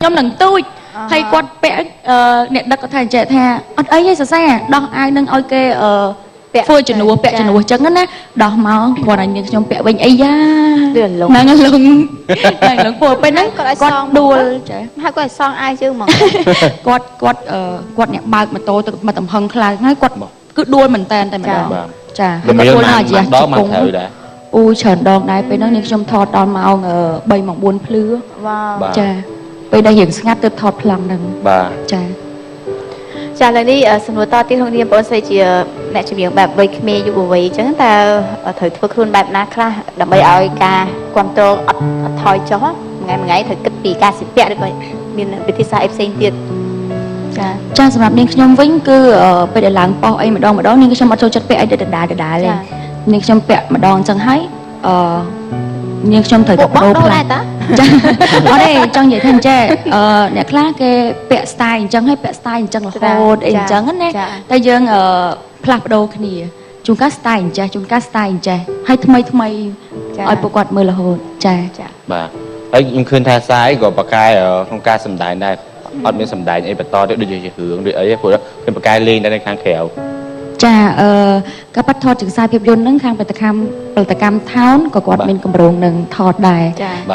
nhóm lần tôi hay quạt vẽ nét đất có thể chạy theo ấy hay sao đo ai nâng oi kê phơi chân núa trắng á đo máu còn là những trong vẽ vinh ấy da năng lùng phơi bên đấy quạt đua hai quạt son ai chứ mà quạt nhẹ bạc mà tôi mà tầm hưng khai nói quạt cứ đua mình tên tại mà chà mà đua là gì đó mà thử đã ui trần đòn này bên đó những trong thọ đòn màu bay mỏng buồn phứ chà bây đây hiện ngắt từ thọt lòng đằng chà chà lần đi sân vườn to tiếng hồng điệp bố xây chỉ nè chỉ miệngแบบvới mê dù vậy chẳng ta thử thua khuônแบบna kha đầm bay oi ca quan tô thoi chó ngày thử kích bị ca xịt bẹ được vậy miền việt thị xã FC tiền chàสำหรับนี่ខ្ញុំវិញគឺពេលដែលឡើងប៉ោះអីម្ដងនេះខ្ញុំអត់ចូលចិត្តពាក់អីដដែលទេនេះខ្ញុំពាក់ម្ដងចឹងហើយនេះខ្ញុំត្រូវតែបដូរផ្លាស់ចាអត់ទេចង់និយាយថាចេះអ្នកខ្លះគេពាក់ style អញ្ចឹងហើយពាក់ style អញ្ចឹងរហូតអីអញ្ចឹងណាតែយើងផ្លាស់ប្ដូរគ្នាជួនកាល style អញ្ចេះជួនកាល style អញ្ចេះហើយថ្មីឲ្យពួកគាត់មើលរហូតចាបាទហើយខ្ញុំឃើញថាសាយក៏បកកែក្នុងការសម្ដែងដែរអត់មានសម្ដែងអីបន្តទៅដូចជារឿងដូចអីព្រោះខ្ញុំបកកែលេងតែនៅខាងក្រៅចាការបាត់ថតជាខ្សែភាពយន្តហ្នឹងខាងផលិតកម្មថោនក៏គាត់មានកម្រងនឹងថតដែរ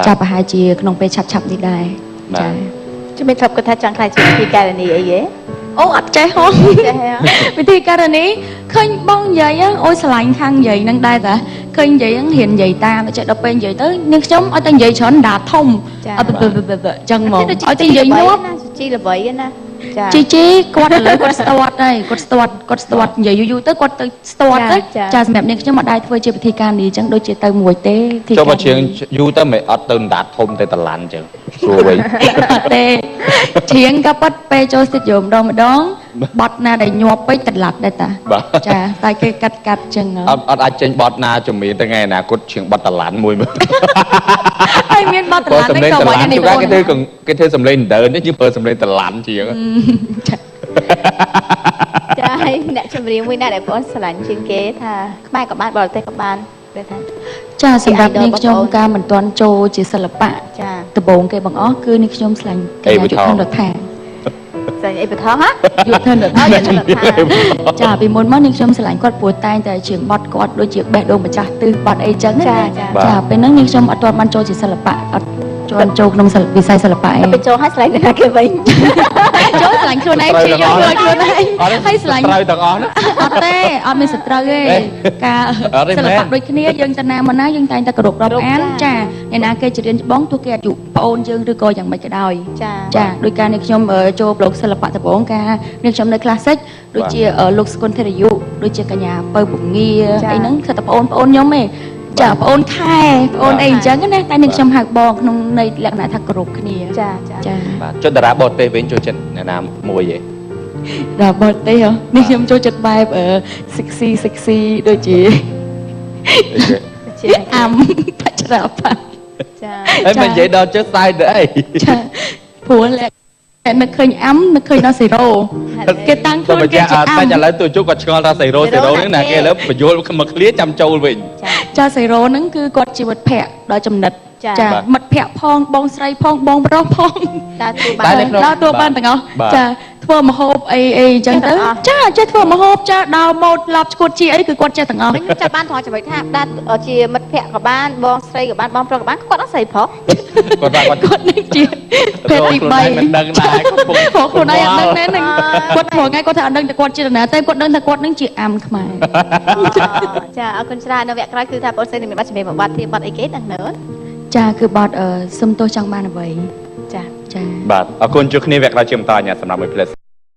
ចាប្រហែលជាក្នុងពេលឆាប់នេះដែរចាជំរាបគាត់ថាចង់ខ្លាចជាវិធីការនីអីហ៎អូអត់ចេះហ៎វិធីការនីឃើញបងនិយាយអូយស្រឡាញ់ខាងនិយាយហ្នឹងដែរតាឃើញនិយាយហ្នឹងរៀននិយាយតាមចេះដល់ពេលនិយាយទៅនាងខ្ញុំឲ្យតែនិយាយច្រើនដាធំអត់ចឹងហ្មងឲ្យតែនិយាយញាប់ជីល្បីណាជីគាត់ឥឡូវគាត់ស្ទាត់ហើយគាត់ស្ទាត់និយាយយូរទៅគាត់ទៅស្ទាត់ទៅចាសម្រាប់នាងខ្ញុំអត់ដែរធ្វើជាពិធីការនេះអញ្ចឹងដូចជាទៅមួយទេចូលមកជាងយូរទៅមិនអត់ទៅដាតធំទៅតឡាន់អញ្ចឹងស្រួលវិញទេជាងក៏ប៉ាត់ពេលចូលស្ទីឌីយោម្ដងបត់ណាដែលញាប់ពេកតឡាត់ដែរតាចាតែគេកាត់អញ្ចឹងអត់អាចចេញបត់ណាជំនាញទៅថ្ងៃអនាគតជាងបត់តឡាន់មួយមើលហើយមានបត់តឡាន់នេះក៏មកនេះគេធ្វើសម្លេងដើននេះយើងប្រើសម្លេងតឡាន់ជាងចាហើយអ្នកចម្រៀងមួយណាដែលបងស្រឡាញ់ជាងគេថាខ្មែរក៏បានបរទេសក៏បានដែរថាចាសម្រាប់នាងខ្ញុំការមិនទាន់ចូលជាសិល្បៈចាដំបូងគេបង្អស់គឺនាងខ្ញុំស្រឡាញ់កញ្ញាយុធនរដ្ឋាស្រឡាញ់អីបថងហ៎យុធនរដ្ឋាចាពីមុនមកនាងខ្ញុំស្រឡាញ់គាត់ព្រោះតែងតែជាងបត់គាត់ដូចជាបេះដូងម្ចាស់ទិសបត់អីចឹងចាពេលហ្នឹងនាងខ្ញុំអត់ទាន់បានចូលជាសិល្បៈអត់ចូលក្នុងវិស័យសិល្បៈឯងទៅចូលឲ្យស្រឡាញ់អ្នកគេវិញចូលស្រឡាញ់ខ្លួនឯងជាយកខ្លួនឯងហើយស្រឡាញ់ត្រូវទាំងអស់ណាអត់ទេអត់មានសត្រូវទេការសិល្បៈដូចគ្នាយើងទៅណាមកណាយើងតែងតែគោរពរាប់អានចាអ្នកណាគេច្រៀងច្បងទោះគេអាយុប្អូនយើងឬក៏យ៉ាងម៉េចក៏ដោយចាដោយការនេះខ្ញុំចូលប្លុកសិល្បៈដំបូងការនេះខ្ញុំនៅ classic ដូចជាលោកស្គុនធិរយុដូចជាកញ្ញាពៅពងាអីហ្នឹងគឺតែប្អូនខ្ញុំឯងចាប្អូនខែប្អូនអីអញ្ចឹងណាតែនេះខ្ញុំហៅបងក្នុងន័យលក្ខណៈថាគោរពគ្នាចាបាទចុះតារាបរទេសវិញចូលចិត្តអ្នកណាមួយទេតារាបរទេសនេះខ្ញុំចូលចិត្តបែបsexy ដូចជាអាំបច្រាបាចាហើយមិននិយាយដល់ចិត្តសាយទៅអីចាព្រោះនឹកឃើញអាំនឹកឃើញដល់សេរ៉ូគេតាំងខ្លួនគេជាអាំតែឥឡូវទូជុកគាត់ឆ្ងល់ថាសេរ៉ូហ្នឹងណាគេឥឡូវបញ្យល់មកឃ្លាចាំចូលវិញចាសេរ៉ូហ្នឹងគឺគាត់ជីវិតភ័ក្រដល់ចំណិតចាមិត្តភ័ក្តិផងបងស្រីផងបងប្រុសផងដើរតួបានទាំងអស់ចាធ្វើម្ហូបអីអញ្ចឹងទៅចាចេះធ្វើម្ហូបចាដល់ម៉ូតឡប់ឈួតជាអីគឺគាត់ចេះទាំងអស់ខ្ញុំចាប់បានត្រង់ចំណុចថាដើរជាមិត្តភ័ក្តិក៏បានបងស្រីក៏បានបងប្រុសក៏បានគាត់អត់ស្រីប្រុសគាត់នេះជាភេទទី3មិនដឹងដែរខ្លួនឯងអត់ដឹងទេនឹងគាត់ព្រោះថ្ងៃគាត់ថាអត់ដឹងតែគាត់ជាណាតែគាត់ដឹងថាគាត់នឹងជាអាំខ្មែរចាអរគុណច្រើននៅវគ្គក្រោយគឺថាបងស្រីនឹងមានបទចម្រៀងមួយបទទៀតបទអីគេដឹងនៅចាគឺបទសុំទោសចង់បានអ្វីចាចាបាទអរគុណជួបគ្នាវគ្គក្រោយជាបន្តញ៉ាំសម្រាប់មួយ Plus